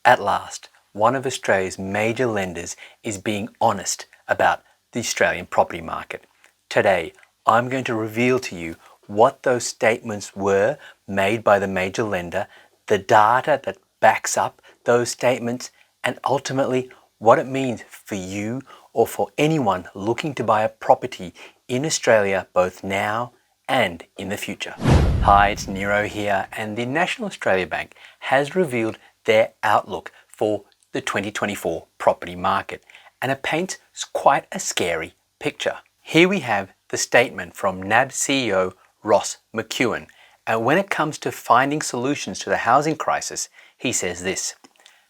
At last, one of Australia's major lenders is being honest about the Australian property market. Today, I'm going to reveal to you what those statements were made by the major lender, the data that backs up those statements, and ultimately what it means for you or for anyone looking to buy a property in Australia both now and in the future. Hi, it's Nero here, and the National Australia Bank has revealed their outlook for the 2024 property market, and it paints quite a scary picture. Here we have the statement from NAB CEO Ross McEwan, and when it comes to finding solutions to the housing crisis, he says this: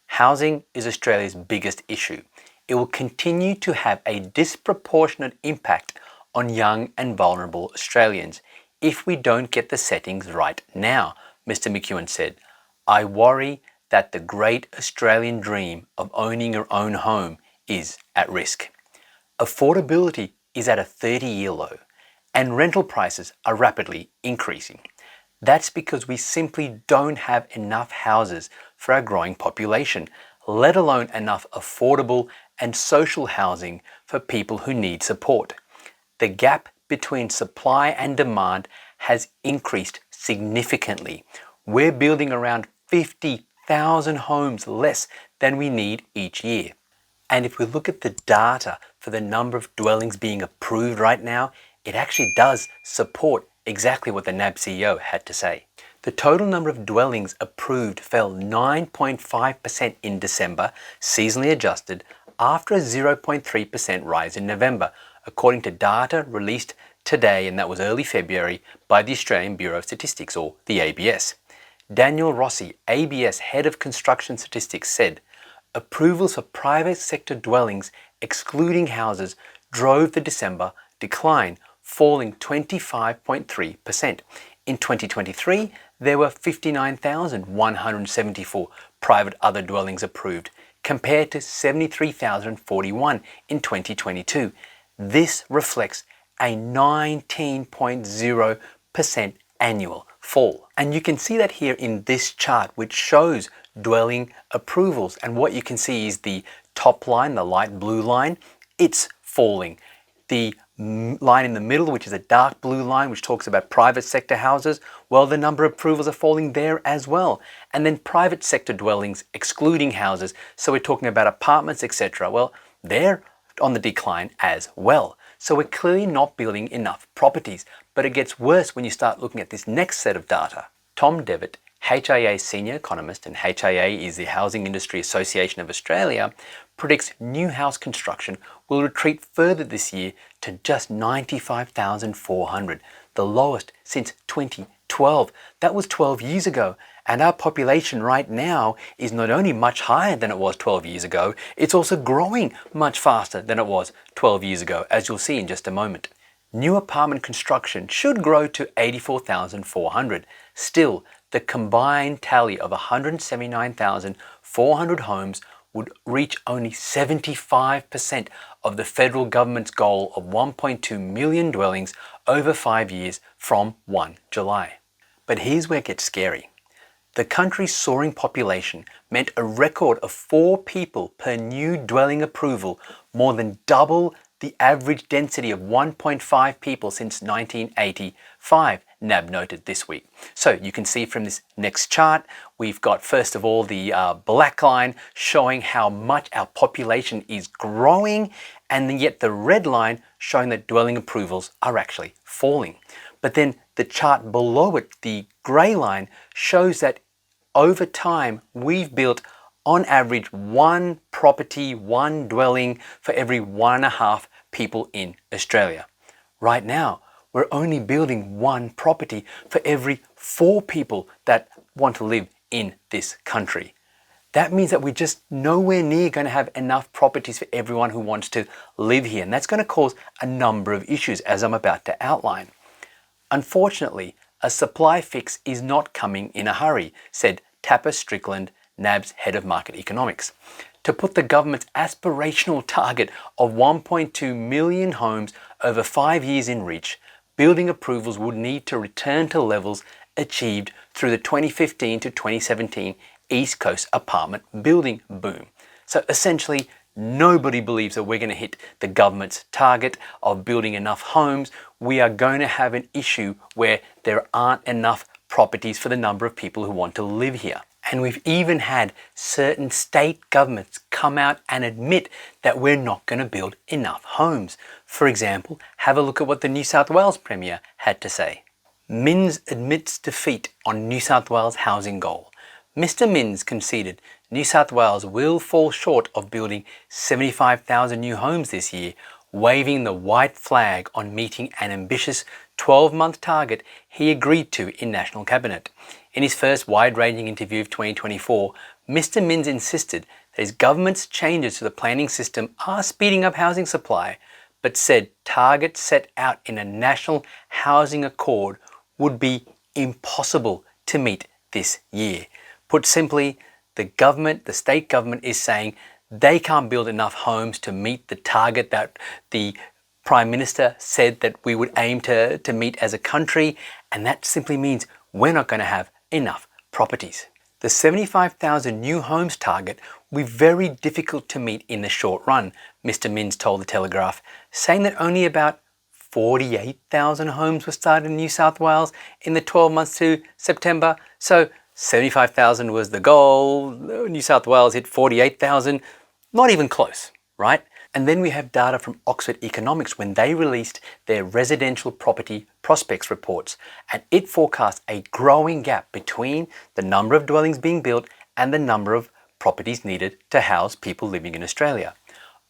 housing is Australia's biggest issue. It will continue to have a disproportionate impact on young and vulnerable Australians if we don't get the settings right now, Mr. McEwan said. I worry that the great Australian dream of owning your own home is at risk. Affordability is at a 30-year low, and rental prices are rapidly increasing. That's because we simply don't have enough houses for our growing population, let alone enough affordable and social housing for people who need support. The gap between supply and demand has increased significantly. We're building around 50,000 homes less than we need each year. And if we look at the data for the number of dwellings being approved right now, it actually does support exactly what the NAB CEO had to say. The total number of dwellings approved fell 9.5% in December, seasonally adjusted, after a 0.3% rise in November, according to data released today, and that was early February, by the Australian Bureau of Statistics, or the ABS. Daniel Rossi, ABS Head of Construction Statistics, said, approvals for private sector dwellings, excluding houses, drove the December decline, falling 25.3%. In 2023, there were 59,174 private other dwellings approved, compared to 73,041 in 2022. This reflects a 19.0% annual fall. And you can see that here in this chart, which shows dwelling approvals. And what you can see is the top line, the light blue line, it's falling. The line in the middle, which is a dark blue line, which talks about private sector houses, well, the number of approvals are falling there as well. And then private sector dwellings, excluding houses, so we're talking about apartments, etc., well, they're on the decline as well. So we're clearly not building enough properties, but it gets worse when you start looking at this next set of data. Tom Devitt, HIA senior economist, and HIA is the Housing Industry Association of Australia, predicts new house construction will retreat further this year to just 95,400, the lowest since 2012. That was 12 years ago, and our population right now is not only much higher than it was 12 years ago, it's also growing much faster than it was 12 years ago, as you'll see in just a moment. New apartment construction should grow to 84,400. Still, the combined tally of 179,400 homes would reach only 75% of the federal government's goal of 1.2 million dwellings over 5 years from 1 July. But here's where it gets scary. The country's soaring population meant a record of 4 people per new dwelling approval, more than double the average density of 1.5 people since 1985, NAB noted this week. So you can see from this next chart, we've got first of all the black line showing how much our population is growing, and then yet the red line showing that dwelling approvals are actually falling. But then the chart below it, the grey line, shows that over time we've built on average 1 property, 1 dwelling for every 1.5 people in Australia. Right now, we're only building 1 property for every 4 people that want to live in this country. That means that we're just nowhere near going to have enough properties for everyone who wants to live here. And that's going to cause a number of issues, as I'm about to outline. Unfortunately, a supply fix is not coming in a hurry, said Tapper Strickland, NAB's head of market economics. To put the government's aspirational target of 1.2 million homes over 5 years in reach, building approvals would need to return to levels achieved through the 2015 to 2017 East Coast apartment building boom. So essentially, nobody believes that we're going to hit the government's target of building enough homes. We are going to have an issue where there aren't enough properties for the number of people who want to live here. And we've even had certain state governments come out and admit that we're not going to build enough homes. For example, have a look at what the New South Wales Premier had to say. Minns admits defeat on New South Wales housing goal. Mr. Minns conceded New South Wales will fall short of building 75,000 new homes this year, waving the white flag on meeting an ambitious 12-month target he agreed to in National Cabinet. In his first wide-ranging interview of 2024, Mr. Minns insisted that his government's changes to the planning system are speeding up housing supply, but said targets set out in a National Housing Accord would be impossible to meet this year. Put simply, the state government is saying they can't build enough homes to meet the target that the Prime Minister said that we would aim to meet as a country, and that simply means we're not going to have enough properties. The 75,000 new homes target will be very difficult to meet in the short run, Mr. Minns told the Telegraph, saying that only about 48,000 homes were started in New South Wales in the 12 months to September. So 75,000 was the goal. New South Wales hit 48,000. Not even close, right? And then we have data from Oxford Economics when they released their residential property prospects reports, and it forecast a growing gap between the number of dwellings being built and the number of properties needed to house people living in Australia.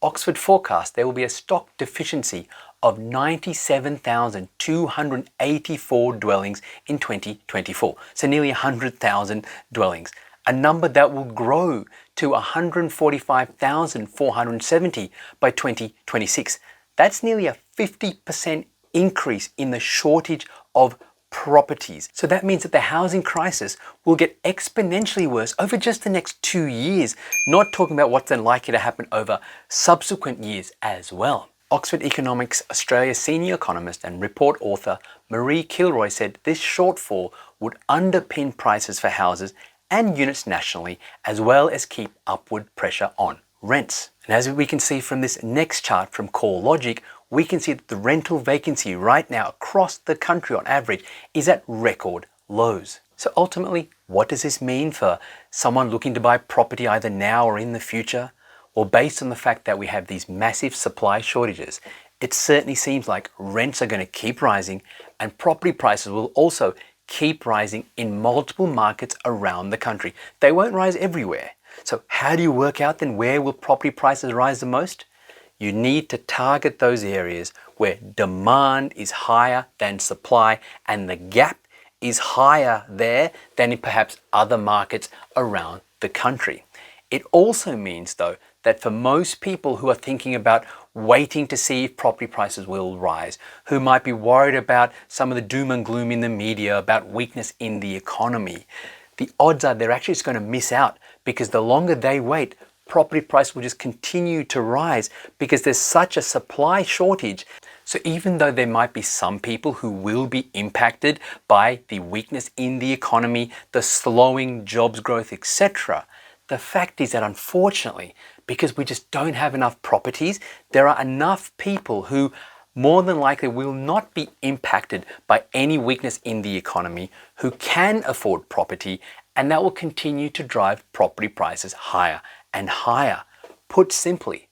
Oxford forecast there will be a stock deficiency of 97,284 dwellings in 2024, so nearly 100,000 dwellings, a number that will grow to 145,470 by 2026. That's nearly a 50% increase in the shortage of properties. So that means that the housing crisis will get exponentially worse over just the next 2 years, not talking about what's then likely to happen over subsequent years as well. Oxford Economics Australia senior economist and report author Marie Kilroy said this shortfall would underpin prices for houses and units nationally, as well as keep upward pressure on rents. And as we can see from this next chart from CoreLogic, we can see that the rental vacancy right now across the country on average is at record lows. So ultimately, what does this mean for someone looking to buy property either now or in the future? Well, based on the fact that we have these massive supply shortages, it certainly seems like rents are going to keep rising and property prices will also keep rising in multiple markets around the country. They won't rise everywhere. So how do you work out then where will property prices rise the most? You need to target those areas where demand is higher than supply and the gap is higher there than in perhaps other markets around the country. It also means though that for most people who are thinking about waiting to see if property prices will rise, who might be worried about some of the doom and gloom in the media about weakness in the economy, the odds are they're actually just going to miss out, because the longer they wait, property prices will just continue to rise because there's such a supply shortage. So even though there might be some people who will be impacted by the weakness in the economy, the slowing jobs growth, etc., the fact is that unfortunately, because we just don't have enough properties, there are enough people who more than likely will not be impacted by any weakness in the economy, who can afford property, and that will continue to drive property prices higher and higher. Put simply,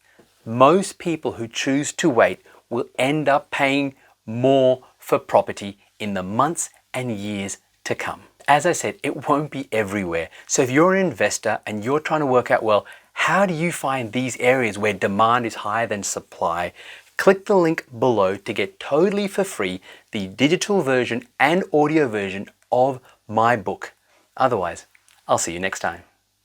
most people who choose to wait will end up paying more for property in the months and years to come. As I said, it won't be everywhere. So if you're an investor and you're trying to work out, well, how do you find these areas where demand is higher than supply? Click the link below to get totally for free the digital version and audio version of my book. Otherwise, I'll see you next time.